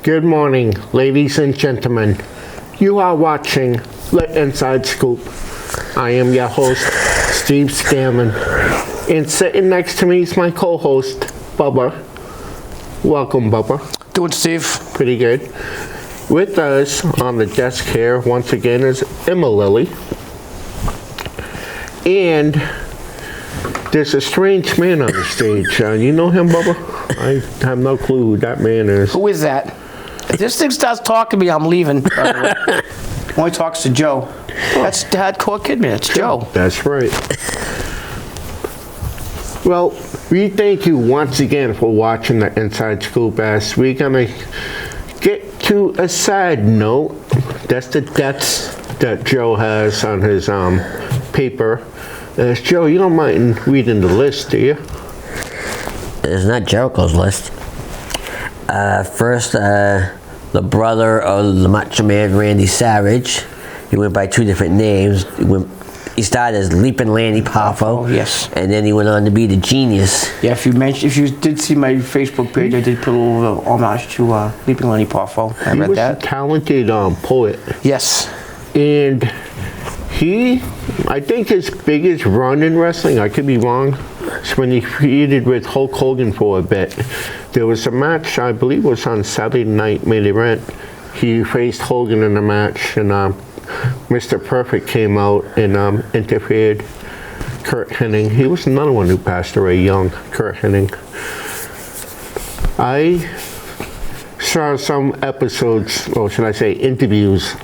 Good morning, ladies and gentlemen. You are watching The Inside Scoop. I am your host, Steve Scanlon. And sitting next to me is my co-host, Bubba. Welcome, Bubba. Doing, Steve? Pretty good. With us on the desk here, once again, is Emma Lily. And there's a strange man on the stage. You know him, Bubba? I have no clue who that man is. Who is that? If this thing starts talking to me, I'm leaving. Only talks to Joe. That's hardcore kid man. It's Joe. That's right. Well, we thank you once again for watching the Inside Scoop. As we're gonna get to a side note. That's the deaths that Joe has on his paper. Joe, you don't mind reading the list, do you? It's not Jericho's list. First, the brother of the Macho Man, Randy Savage. He went by two different names. He started as Leaping Lanny Poffo. Yes. And then he went on to be the Genius. Yeah, if you did see my Facebook page, I did put a little homage to Leaping Lanny Poffo. I read that. He was a talented poet. Yes. And I think his biggest run in wrestling, I could be wrong, is when he feuded with Hulk Hogan for a bit. There was a match, I believe it was on Saturday Night Main Event. He faced Hogan in a match, and Mr. Perfect came out and interfered. Kurt Hennig. He was another one who passed away young, Kurt Hennig. I saw some episodes, or should I say interviews,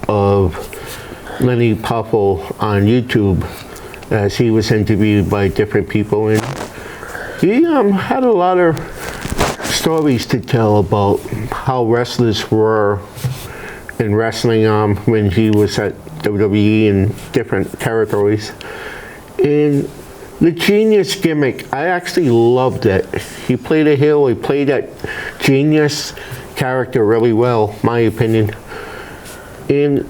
of Lenny Poffo on YouTube as he was interviewed by different people, and he had a lot of stories to tell about how wrestlers were in wrestling when he was at WWE in different territories. And the Genius gimmick, I actually loved it. He played a heel, he played that genius character really well, my opinion. And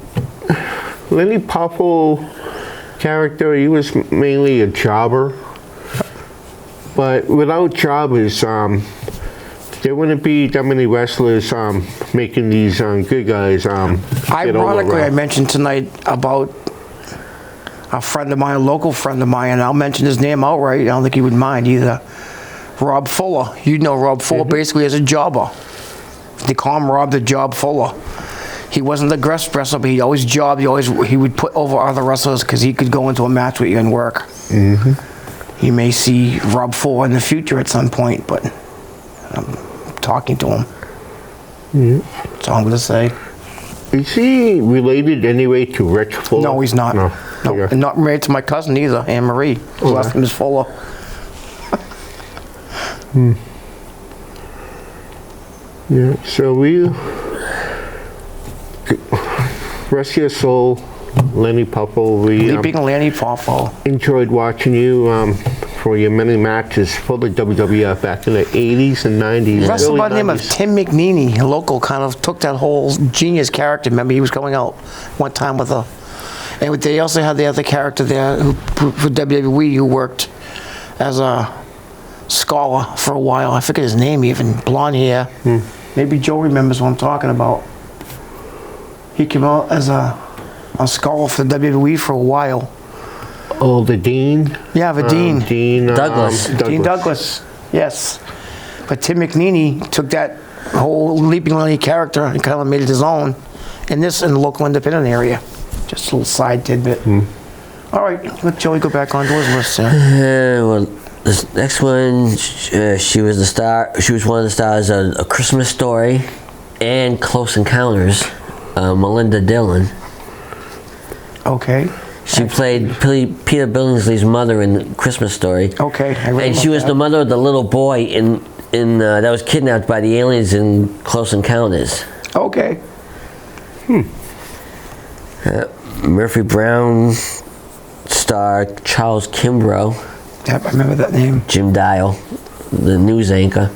Lenny Poffo character, he was mainly a jobber. But without jobbers, there wouldn't be that many wrestlers making these good guys Ironically, I mentioned tonight about a friend of mine, a local friend of mine, and I'll mention his name outright. I don't think he would mind either. Rob Fuller. You know Rob Fuller basically as a jobber. They call him Rob the Job Fuller. He wasn't the best wrestler, but he always jobbed. He would put over other wrestlers because he could go into a match with you and work. Mm-hmm. You may see Rob Fuller in the future at some point, but I'm talking to him. Mm-hmm. That's all I'm going to say. Is he related anyway to Rich Fuller? No, he's not. No. Okay. And not married to my cousin either, Anne Marie. His last name is Fuller. Yeah, so we rest your soul, Lenny Poffo. Leaping Lanny Poffo. Enjoyed watching you for your many matches for the WWF back in the 80s and 90s. Wrestled by the name of Tim McNeely, a local, kind of took that whole genius character. Remember, he was going out one time with a... And they also had the other character there for WWE who worked as a scholar for a while. I forget his name even. Blonde hair. Maybe Joe remembers what I'm talking about. He came out as a scholar for WWE for a while. Oh, the Dean? Yeah, the Dean. Dean Douglas. Dean Douglas, yes. But Tim McNeely took that whole Leaping Lanny character and kind of made it his own in the local independent area. Just a little side tidbit. All right, let Joey go back onto his list. Well, this next one, she was the star. She was one of the stars of A Christmas Story and Close Encounters. Melinda Dillon. Okay. She played Peter Billingsley's mother in Christmas Story. Okay. And she was the mother of the little boy in that was kidnapped by the aliens in Close Encounters. Okay. Murphy Brown star Charles Kimbrough. Yep, I remember that name. Jim Dial, the news anchor.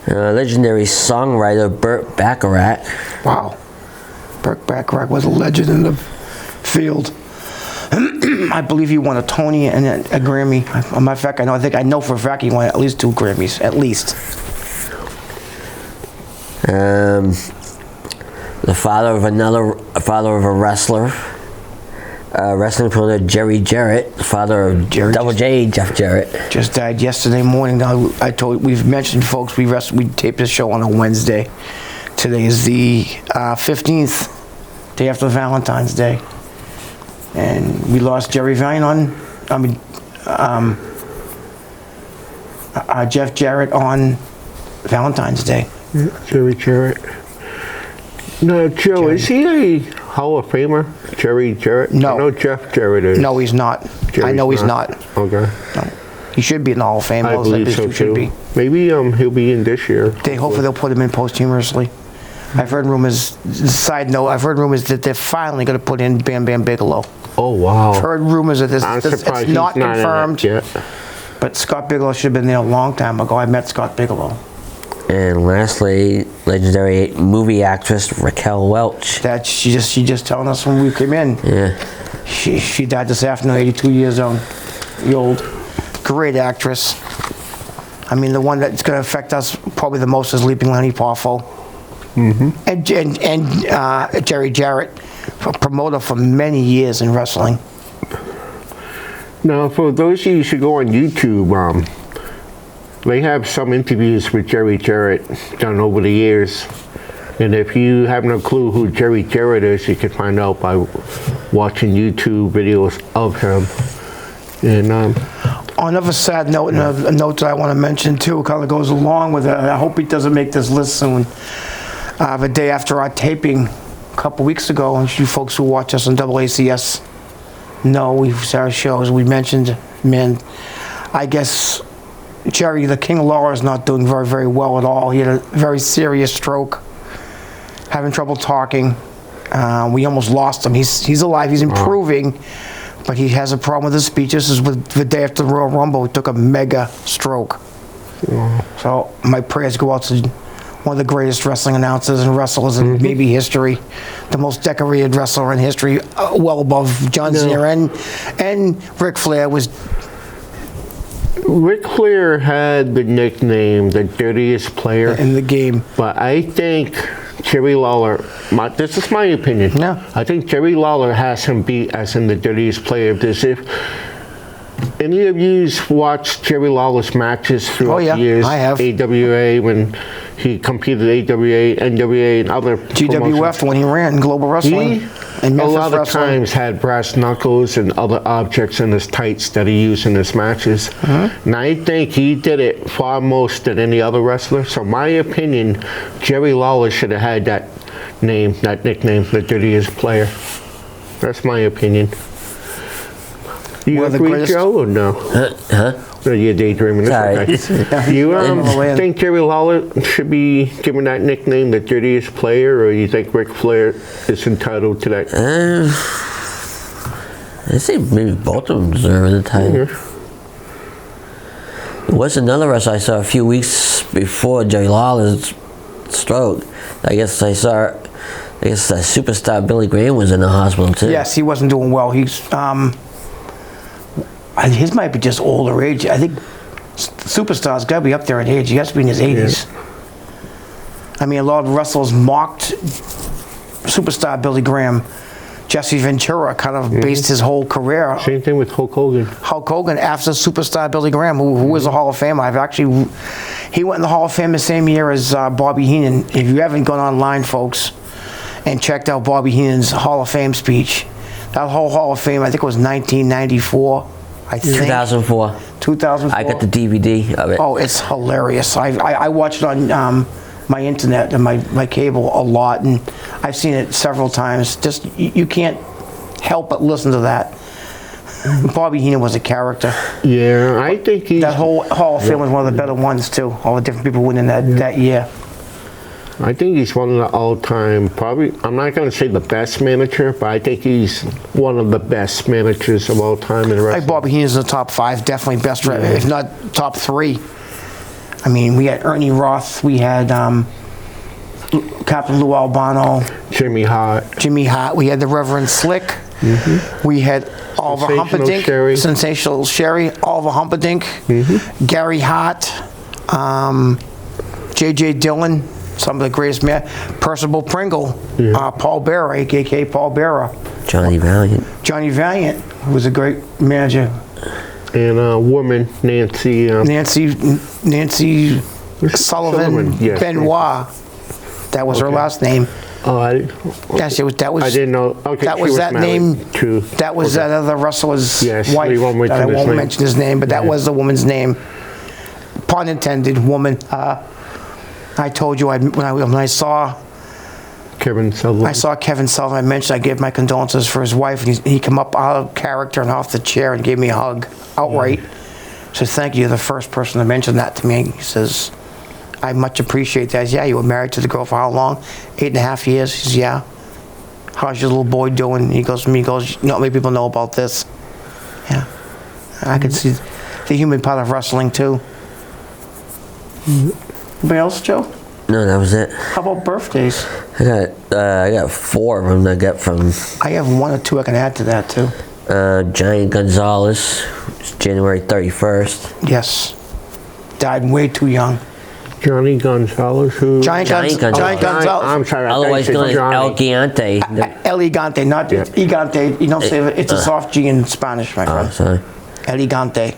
Legendary songwriter Burt Bacharach. Wow. Burt Bacharach was a legend in the field. I believe he won a Tony and a Grammy. Matter of fact, I think I know for a fact he won at least 2 Grammys, at least. The father of a wrestler, wrestling promoter Jerry Jarrett, the father of Double J, Jeff Jarrett. Just died yesterday morning. Now, we've mentioned, folks, we taped this show on a Wednesday. Today is the 15th, day after Valentine's Day. And we lost Jerry Vine Jeff Jarrett on Valentine's Day. Jerry Jarrett. No, Joe, Jerry. Is he a Hall of Famer? Jerry Jarrett? No. I know Jeff Jarrett is. No, he's not. I know he's not. Okay. No. He should be in the Hall of Fame. I believe so should be. too. Maybe he'll be in this year. Hopefully they'll put him in posthumously. I've heard rumors, side note, I've heard rumors that they're finally going to put in Bam Bam Bigelow. Oh, wow. I've heard rumors of this. I'm It's surprised not he's not confirmed. in it yet. But Scott Bigelow should have been there a long time ago. I met Scott Bigelow. And lastly, legendary movie actress Raquel Welch. That she just telling us when we came in. Yeah. She died this afternoon, 82 years old. Great actress. I mean, the one that's going to affect us probably the most is Leaping Lenny Poffo. And Jerry Jarrett, a promoter for many years in wrestling. Now, for those of you who should go on YouTube, they have some interviews with Jerry Jarrett done over the years. And if you have no clue who Jerry Jarrett is, you can find out by watching YouTube videos of him. And On another sad note, and a note that I want to mention too, kind of goes along with it. I hope he doesn't make this list soon. The day after our taping a couple weeks ago, and you folks who watch us on AACS know we've seen our shows. We mentioned, man, I guess Jerry, the King of Law, is not doing very, very well at all. He had a very serious stroke, having trouble talking. We almost lost him. He's alive. He's improving, but he has a problem with his speech. This is with the day after the Royal Rumble. He took a mega stroke. So my prayers go out to one of the greatest wrestling announcers and wrestlers in maybe history, the most decorated wrestler in history, well above John Cena and Ric Flair was. Ric Flair had the nickname the dirtiest player in the game. But I think Jerry Lawler, this is my opinion. Yeah. I think Jerry Lawler has him beat as in the dirtiest player of this. If any of you watched Jerry Lawler's matches throughout the years, I have. AWA when he competed AWA, NWA, and other GWF when he ran Global Wrestling. And a lot of Wrestling. times had brass knuckles and other objects in his tights that he used in his matches. And I think he did it far most than any other wrestler. So my opinion, Jerry Lawler should have had that nickname, the dirtiest player. That's my opinion. Do you agree, Joe, or no? No, you're daydreaming. Sorry. Okay. You think Jerry Lawler should be given that nickname, the dirtiest player, or you think Ric Flair is entitled to that? I say maybe both of them deserve the title. There was another wrestler I saw a few weeks before Jerry Lawler's stroke. I guess Superstar Billy Graham was in the hospital too. Yes, he wasn't doing well. His might be just older age. I think Superstar's got to be up there in age. He has to be in his 80s. I mean, a lot of wrestlers mocked Superstar Billy Graham. Jesse Ventura kind of based his whole career. Same thing with Hulk Hogan. Hulk Hogan after Superstar Billy Graham, who is a Hall of Famer. He went in the Hall of Fame the same year as Bobby Heenan. If you haven't gone online, folks, and checked out Bobby Heenan's Hall of Fame speech, that whole Hall of Fame, I think it was 1994. I think 2004. 2004. I got the DVD of it. Oh, it's hilarious. I watched it on my internet and my cable a lot, and I've seen it several times. Just you can't help but listen to that. Bobby Heenan was a character. Yeah, I think that whole Hall of Fame was one of the better ones too. All the different people winning that year. I think he's one of the all-time, probably, I'm not going to say the best manager, but I think he's one of the best managers of all time in wrestling. Like Bobby Heenan's in the top 5, definitely best, if not top 3. I mean, we had Ernie Roth, we had Captain Lou Albano, Jimmy Hart. We had the Reverend Slick. We had Oliver Humperdinck, Sensational Sherry, Oliver Humperdinck, Gary Hart, J.J. Dillon. some of the greatest men. Percival Pringle, Paul Bearer, a.k.a. Paul Bearer. Johnny Valiant. Johnny Valiant, who was a great manager. And a woman, Nancy. Nancy Sullivan yes. Benoit. That was her last name. Oh, Yes, that was. I didn't know. Okay, that she was that name. To, That was that other wrestler's Yes, wife. we won't mention I his won't name. mention his name, but that was the woman's name. Pun intended, woman. I told you when I saw Kevin Sullivan. Kevin Sullivan. I mentioned I gave my condolences for his wife, and he came up out of character and off the chair and gave me a hug outright. So thank you. You're the first person to mention that to me. He says, I much appreciate that. Yeah, you were married to the girl for how long? 8.5 years. He says, yeah. How's your little boy doing? He goes, not many people know about this. Yeah. I could see the human part of wrestling too. Anybody else, Joe? No, that was it. How about birthdays? I got 4 of them. I got from I have 1 or 2 I can add to that too. Giant Gonzalez, January 31st. Yes. Died way too young. Johnny Gonzalez, who? Giant Gonzalez. I'm sorry. Otherwise known as Johnny. El Gigante. El Gigante, not Gigante. You don't say it. It's a soft G in Spanish, my Oh, friend. sorry. El Gigante.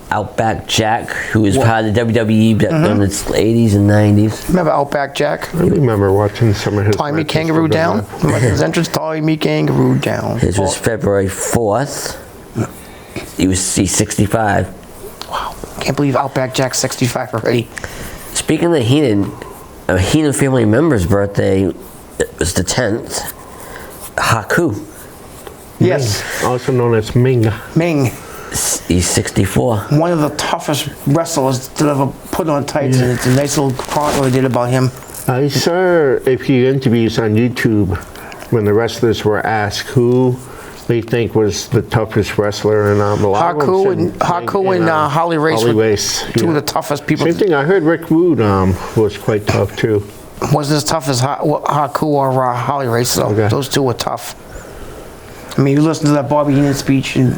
Outback Jack, who was part of the WWE back in the 80s and 90s. Remember Outback Jack? I remember watching some of his. Tommy matches Kangaroo with down? him. Remember his entrance? Tommy Kangaroo down. His was February 4th. He's 65. Wow. Can't believe Outback Jack's 65 already. Speaking of Heenan, a Heenan family member's birthday was the 10th. Haku. Yes. Also known as Ming. Ming. He's 64. One of the toughest wrestlers to ever put on tights, and it's a nice little chronicle they did about him. I saw a few interviews on YouTube when the wrestlers were asked who they think was the toughest wrestler, and a lot of them Haku said and Holly Race Holly were Race, two of the toughest people. Same thing. I heard Rick Rude was quite tough too. Wasn't as tough as Haku or Holly Race, though. Okay. Those two were tough. I mean, you listen to that Bobby Heenan speech, and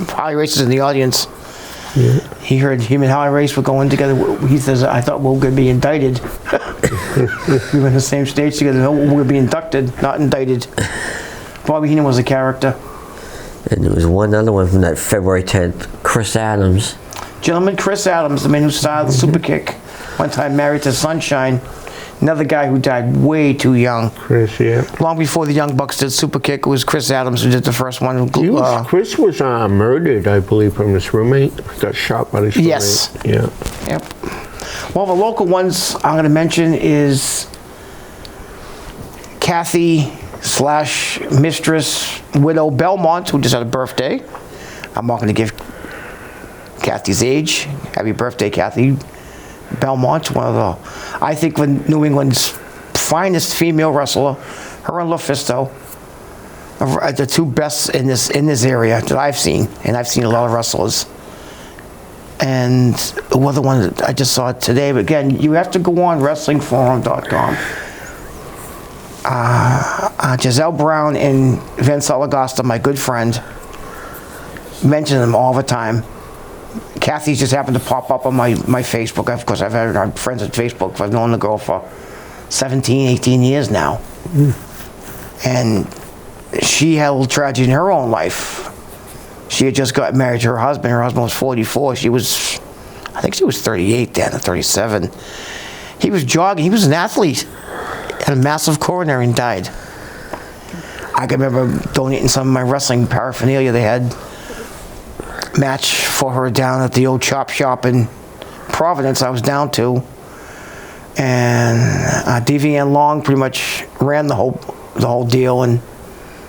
Holly Race is in the audience. Yeah. He heard him and Holly Race were going together. He says, I thought we were going to be indicted. We were in the same stage together. No, we were be inducted, not indicted. Bobby Heenan was a character. And there was one other one from that February 10th, Chris Adams. Gentleman Chris Adams, the man who started the Super Kick. One time married to Sunshine. Another guy who died way too young. Chris, yeah. Long before the Young Bucks did Super Kick, it was Chris Adams who did the first one. Chris was murdered, I believe, from his roommate. Got shot by his roommate. Yes. Yeah. Yep. One of the local ones I'm going to mention is Kathy/Mistress Widow Belmont, who just had a birthday. I'm not going to give Kathy's age. Happy birthday, Kathy. Belmont, one of the, I think, New England's finest female wrestler. Her and LuFisto are the two best in this area that I've seen, and I've seen a lot of wrestlers. And the other one that I just saw today, but again, you have to go on WrestlingForum.com. Giselle Brown and Vince Alagosta, my good friend, mention them all the time. Kathy's just happened to pop up on my Facebook. Of course, I'm friends on Facebook. I've known the girl for 17, 18 years now. And she had a little tragedy in her own life. She had just got married to her husband. Her husband was 44. I think she was 38 then, or 37. He was jogging. He was an athlete. Had a massive coronary and died. I can remember donating some of my wrestling paraphernalia. They had match for her down at the old chop shop in Providence I was down to, and DVN Long pretty much ran the whole deal, and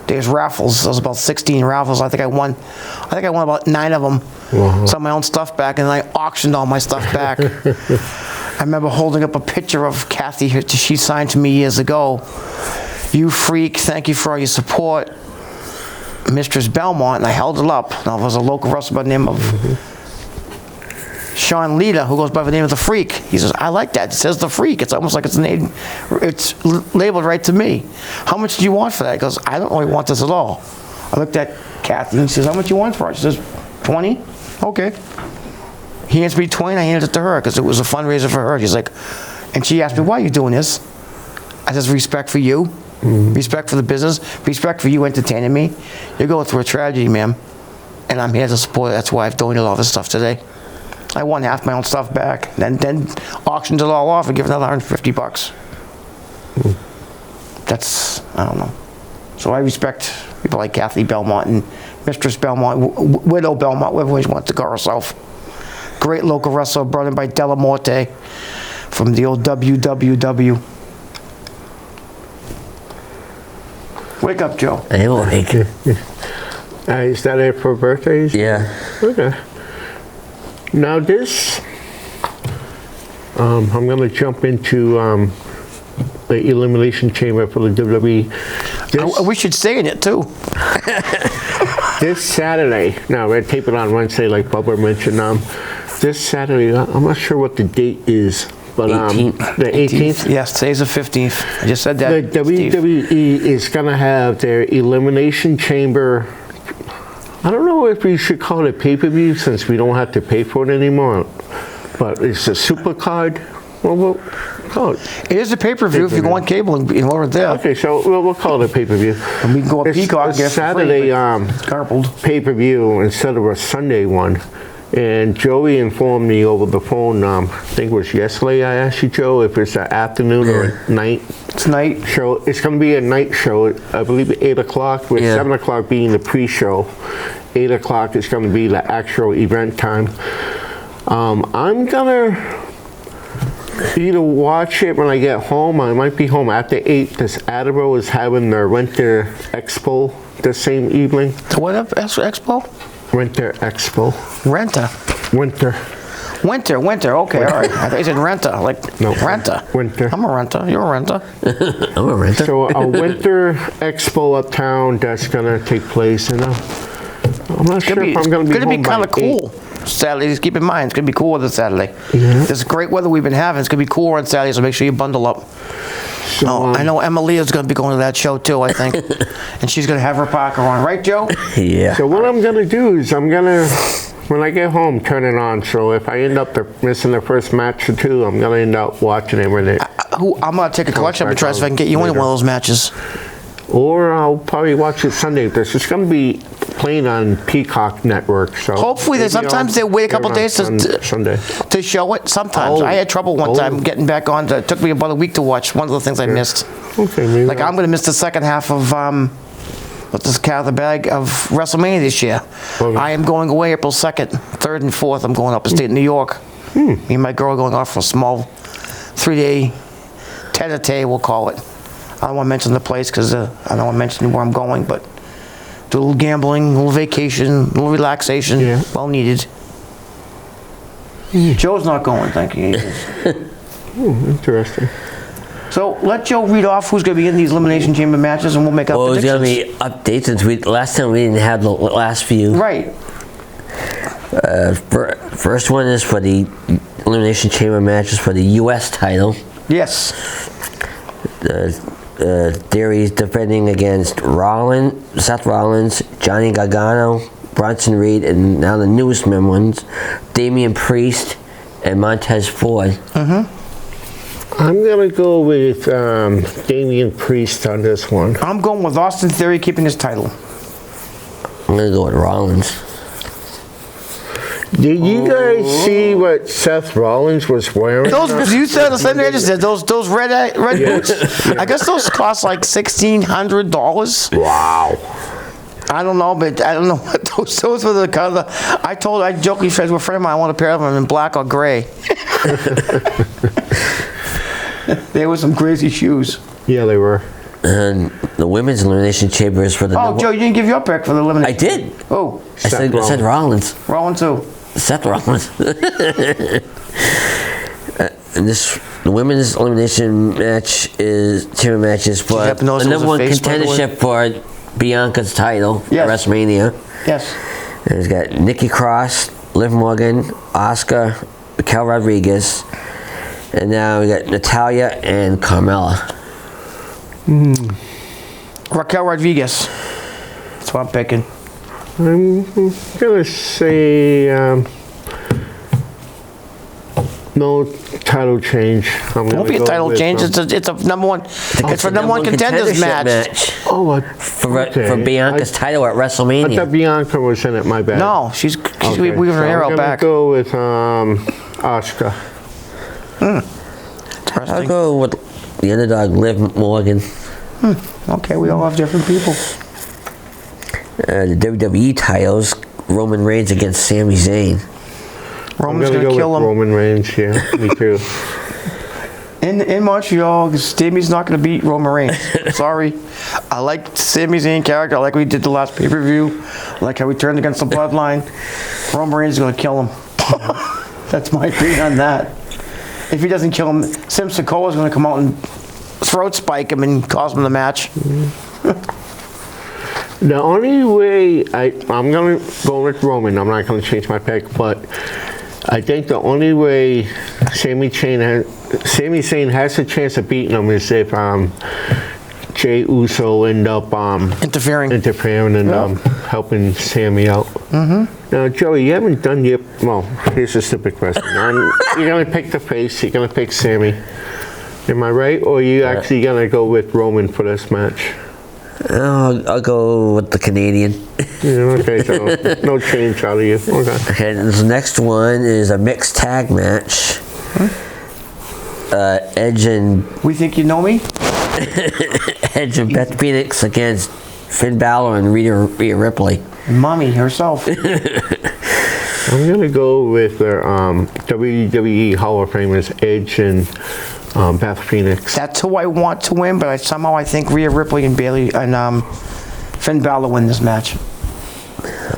there's raffles. There was about 16 raffles. I think I won about 9 of them. Some of my own stuff back, and I auctioned all my stuff back. I remember holding up a picture of Kathy. She signed to me years ago. You freak, thank you for all your support, Mistress Belmont, and I held it up. Now, there was a local wrestler by the name of Sean Lita, who goes by the name of The Freak. He says, I like that. It says The Freak. It's almost like it's labeled right to me. How much do you want for that? He goes, I don't really want this at all. I looked at Kathy and he says, how much do you want for it? She says, 20? Okay. He hands me 20, I handed it to her because it was a fundraiser for her. She's like, and she asked me, why are you doing this? I said, respect for you, respect for the business, respect for you entertaining me. You're going through a tragedy, ma'am, and I'm here to support it. That's why I've donated all this stuff today. I won half my own stuff back, then auctioned it all off and give another $150. That's, I don't know. So I respect people like Kathy Belmont and Mistress Belmont, Widow Belmont, whatever she wants to call herself. Great local wrestler brought in by Della Morte from the old WWW. Wake up, Joe. I am awake. Is that it for birthdays? Yeah. Okay. Now this, I'm going to jump into the Elimination Chamber for the WWE. We should say in it too. This Saturday, now we're taping on Wednesday like Bubba mentioned. This Saturday, I'm not sure what the date is, but 18th. The 18th? Yes, today's the 15th. I just said that. The WWE is going to have their Elimination Chamber. I don't know if we should call it pay-per-view since we don't have to pay for it anymore, but it's a super card. Well, we'll call it. It is a pay-per-view if you go on cable and order it there. Okay, so we'll call it a pay-per-view. And we can go on Peacock and get it for free, Saturday but garbled. pay-per-view instead of a Sunday one. And Joey informed me over the phone, I think it was yesterday I asked you, Joe, if it's an afternoon or a night It's night. show. It's going to be a night show, I believe at 8 o'clock, with 7 o'clock being the pre-show. 8 o'clock is going to be the actual event time. I'm going to either watch it when I get home. I might be home after 8 because Attleboro is having their Winter Expo the same evening. What up, Expo? Winter Expo. Renta. Winter. Winter. Okay, all right. I thought you said renta, like No, renta. winter. I'm a renter. You're a renter. I'm a renter. So a Winter Expo uptown that's going to take place. And I'm not sure if I'm going to be home It's kind of by 8. cool. Saturday, just keep in mind, it's going to be cool this Saturday. Yeah. This great weather we've been having. It's going to be cool on Saturday, so make sure you bundle up. So, I know Emma Leah's going to be going to that show too, I think. And she's going to have her Parker on. Right, Joe? Yeah. So what I'm going to do is I'm going to, when I get home, turn it on. So if I end up missing the first match or two, I'm going to end up watching it when it... I'm going to take a collection up and try to see if I can get you into one of those matches. Or I'll probably watch it Sunday. This is going to be playing on Peacock Network. So Hopefully, maybe sometimes they I'll wait a get couple it days on Sunday. to show it. Sometimes. Oh. I had trouble one time getting back on. It took me about a week to watch one of the things I missed. Okay, maybe. Like, I'm going to miss the second half of, what's this cat of the bag, of WrestleMania this year. Okay. I am going away April 2nd, 3rd, and 4th. I'm going upstate New York. Me and my girl are going off for a small 3-day tete-a-tete, we'll call it. I don't want to mention the place because I don't want to mention where I'm going, but do a little gambling, a little vacation, a little relaxation, Yeah. well needed. Joe's not going, thank you. Interesting. So let Joe read off who's going to be in these Elimination Chamber matches, and we'll make up Well, there's predictions. going to be updates since last time we didn't have the last few. Right. First one is for the Elimination Chamber matches for the U.S. title. Yes. Theory's defending against Seth Rollins, Johnny Gargano, Bronson Reed, and now the newest ones, Damian Priest and Montez Ford. I'm going to go with Damian Priest on this one. I'm going with Austin Theory keeping his title. I'm going to go with Rollins. Did you guys see what Seth Rollins was wearing? Those you said the same thing I just said. Those red boots. I guess those cost like $1,600. Wow. I don't know, but I don't know what those were the color. I jokingly said to a friend of mine, I want a pair of them in black or gray. They were some crazy shoes. Yeah, they were. And the women's elimination chamber is for the. Oh, Joe, you didn't give your pick for the elimination. I did. Oh, I said Rollins. Rollins too. Seth Rollins. And the women's elimination chamber match is for happen to know the it was number a one face, by the way? contendership for Bianca's title at Yes. WrestleMania. Yes. And it's got Nikki Cross, Liv Morgan, Asuka, Raquel Rodriguez, and now we got Natalya and Carmella. Raquel Rodriguez. That's what I'm picking. I'm going to say No title change. Won't be a title change. It's a number one. It's for number one contenders match. Oh, For Bianca's title at I WrestleMania. thought Bianca was in it. My bad. No, she's Okay, we were so her I'm out back. go with Asuka. I'll Interesting. go with the underdog, Liv Morgan. Okay, we all have different people. The WWE titles, Roman Reigns against Sami Zayn. Roman's I'm gonna go kill with him Roman Reigns. Yeah, me too. in Montreal. Sammy's not gonna beat Roman Reigns. Sorry. I like Sami Zayn character. I like what he did the last pay-per-view. I like how he turned against the Bloodline. Roman Reigns is gonna kill him. That's my opinion on that. If he doesn't kill him, Sim Sikoa is gonna come out and throat spike him and cause him the match. The only way I'm gonna go with Roman. I'm not gonna change my pick, but I think the only way Sami Zayn has a chance of beating him is if Jey Uso end up Interfering. and helping Sammy out. Now, Joey, you haven't done yet. Well, here's a stupid question. You're gonna pick the face. You're gonna pick Sammy. Am I right, or are you actually gonna go with Roman for this match? I'll go with the Canadian. Yeah, okay, so no change out of you. Okay. And the next one is a mixed tag match. Edge and We think you know me? Beth Phoenix against Finn Balor and Rhea Ripley. Mommy herself. I'm gonna go with the WWE Hall of Famers Edge and Beth Phoenix. That's who I want to win, but somehow I think Rhea Ripley and Finn Balor win this match.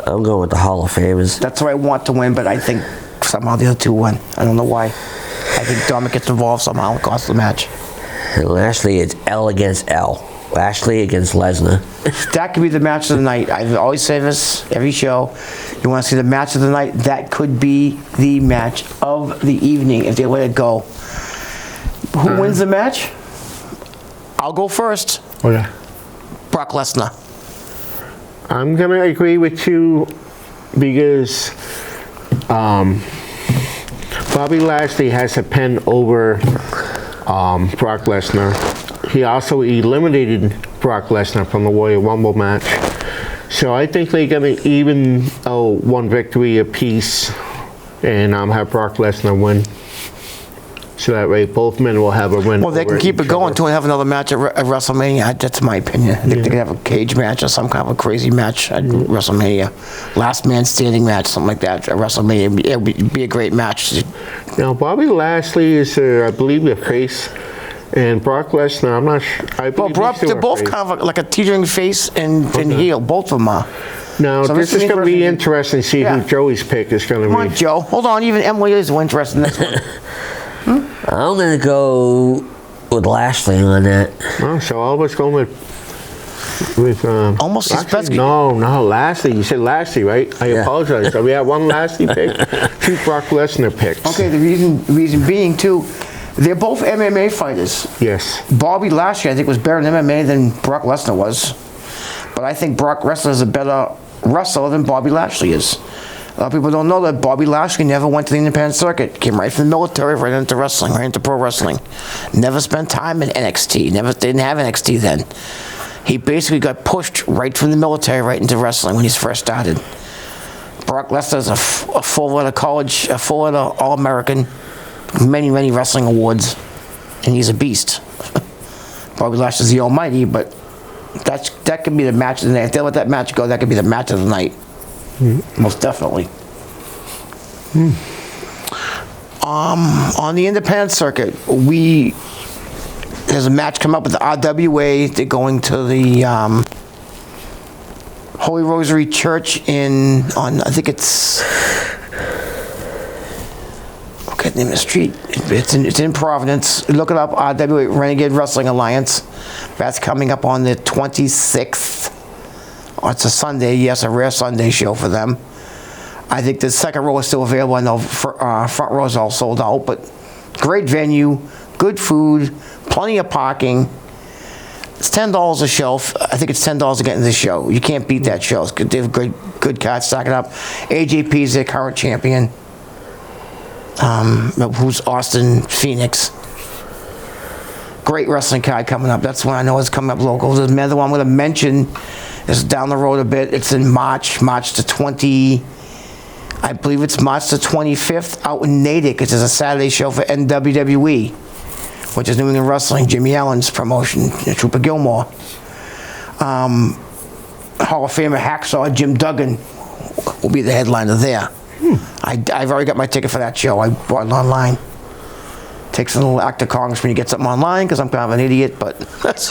I'm going with the Hall of Famers. That's who I want to win, but I think somehow the other two win. I don't know why. I think Dominic gets involved somehow and costs the match. And lastly, it's L against L. Lashley against Lesnar. That could be the match of the night. I always say this every show. You want to see the match of the night? That could be the match of the evening if they let it go. Who wins the match? I'll go first. Okay. Brock Lesnar. I'm gonna agree with you because Bobby Lashley has a pen over Brock Lesnar. He also eliminated Brock Lesnar from the Royal Rumble match. So I think they're gonna even one victory apiece and have Brock Lesnar win. So that way both men will have a win. Well, they can keep it going until we have another match at WrestleMania. That's my opinion. I think they could have a cage match or some kind of a crazy match at WrestleMania. Last man standing match, something like that at WrestleMania. It would be a great match. Now, Bobby Lashley is, I believe, the face, and Brock Lesnar, I'm not sure. They're both kind of like a teetering face and heel. Both of them are. Now, So this this is is going to be interesting. interesting to see Yeah. who Joey's pick is going to Come on, be. Joe. Hold on. Even Emily is interested in this one. I'm going to go with Lashley on that. Oh, so all of us going with Almost as actually, best. no, Lashley. You said Lashley, right? I apologize. So we have one Lashley pick, two Brock Lesnar picks. Okay, the reason being, too, they're both MMA fighters. Yes. Bobby Lashley, I think, was better in MMA than Brock Lesnar was. But I think Brock Lesnar is a better wrestler than Bobby Lashley is. A lot of people don't know that Bobby Lashley never went to the independent circuit. Came right from the military, right into wrestling, right into pro wrestling. Never spent time in NXT. Didn't have NXT then. He basically got pushed right from the military right into wrestling when he first started. Brock Lesnar is a full-letter college, a full-letter All-American, many wrestling awards, and he's a beast. Bobby Lashley's the almighty, but that could be the match of the night. If they let that match go, that could be the match of the night. Most definitely. On the independent circuit, there's a match come up with the RWA. They're going to the Holy Rosary Church I think it's, okay, name of the street. It's in Providence. Look it up, RWA, Renegade Wrestling Alliance. That's coming up on the 26th. Oh, it's a Sunday, yes, a rare Sunday show for them. I think the second row is still available. I know front row is all sold out, but great venue, good food, plenty of parking. It's $10 a show. I think it's $10 to get into the show. You can't beat that show. They have good cards stacking up. AJP is their current champion. who's Austin Phoenix. Great wrestling card coming up. That's one I know is coming up local. There's another one I'm going to mention is down the road a bit. It's in March the 20. I believe it's March the 25th out in Natick. It's a Saturday show for NWWE, which is New England Wrestling, Jimmy Allen's promotion, Trooper Gilmore. Hall of Famer Hacksaw Jim Duggan will be the headliner there. I've already got my ticket for that show. I bought it online. Takes a little act of Congress when you get something online, because I'm kind of an idiot, but that's...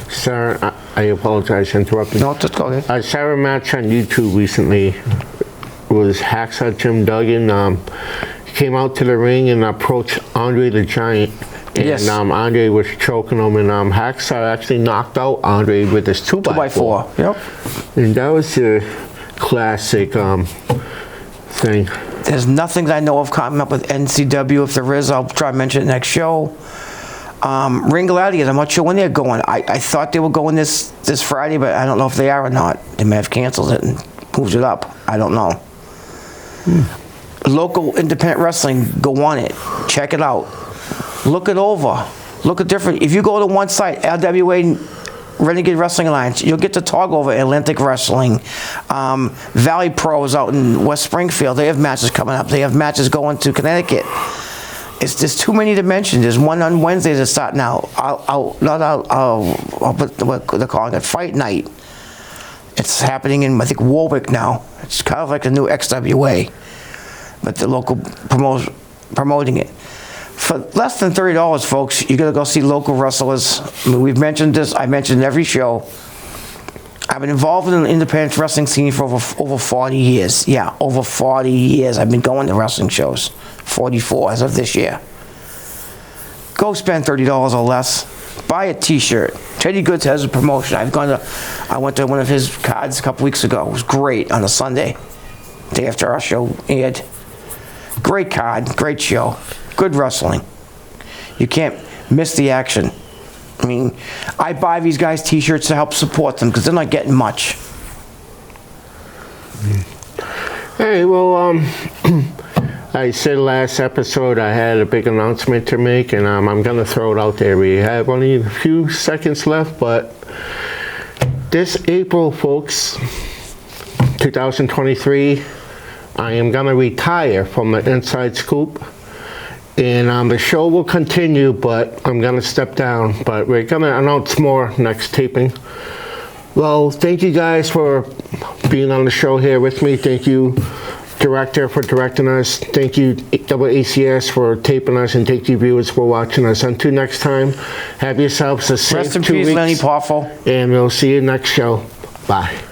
Sir, I apologize for interrupting. No, just go ahead. I saw a match on YouTube recently. It was Hacksaw Jim Duggan. He came out to the ring and approached Andre the Giant. And Yes. Andre was choking him, and Hacksaw actually knocked out Andre with his 2x4. 2x4, yep. And that was a classic thing. There's nothing that I know of coming up with NCW. If there is, I'll try to mention it next show. Ring Gladiators, I'm not sure when they're going. I thought they were going this Friday, but I don't know if they are or not. They may have canceled it and moved it up. I don't know. Local independent wrestling, go on it. Check it out. Look it over. Look at different. If you go to one site, LWA Renegade Wrestling Alliance, you'll get to talk over Atlantic Wrestling. Valley Pros out in West Springfield, they have matches coming up. They have matches going to Connecticut. There's too many to mention. There's one on Wednesdays that's starting out. I'll put what they're calling it, Fight Night. It's happening in, I think, Warwick now. It's kind of like a new XWA, but the local promoting it. For less than $30, folks, you're going to go see local wrestlers. I mean, we've mentioned this. I mentioned every show. I've been involved in the independent wrestling scene for over 40 years. Yeah, over 40 years. I've been going to wrestling shows. 44 as of this year. Go spend $30 or less. Buy a T-shirt. Teddy Goods has a promotion. I went to one of his cards a couple weeks ago. It was great on a Sunday, day after our show aired. Great card, great show. Good wrestling. You can't miss the action. I mean, I buy these guys T-shirts to help support them because they're not getting much. Hey, well, I said last episode I had a big announcement to make, and I'm going to throw it out there. We have only a few seconds left, but this April, folks, 2023, I am going to retire from the Inside Scoop. And the show will continue, but I'm going to step down. But we're going to announce more next taping. Well, thank you guys for being on the show here with me. Thank you, Director, for directing us. Thank you, ACS, for taping us. And thank you, viewers, for watching us. Until next time, have yourselves a safe 2 weeks. Rest in peace, Lenny Poffo. And we'll see you next show. Bye.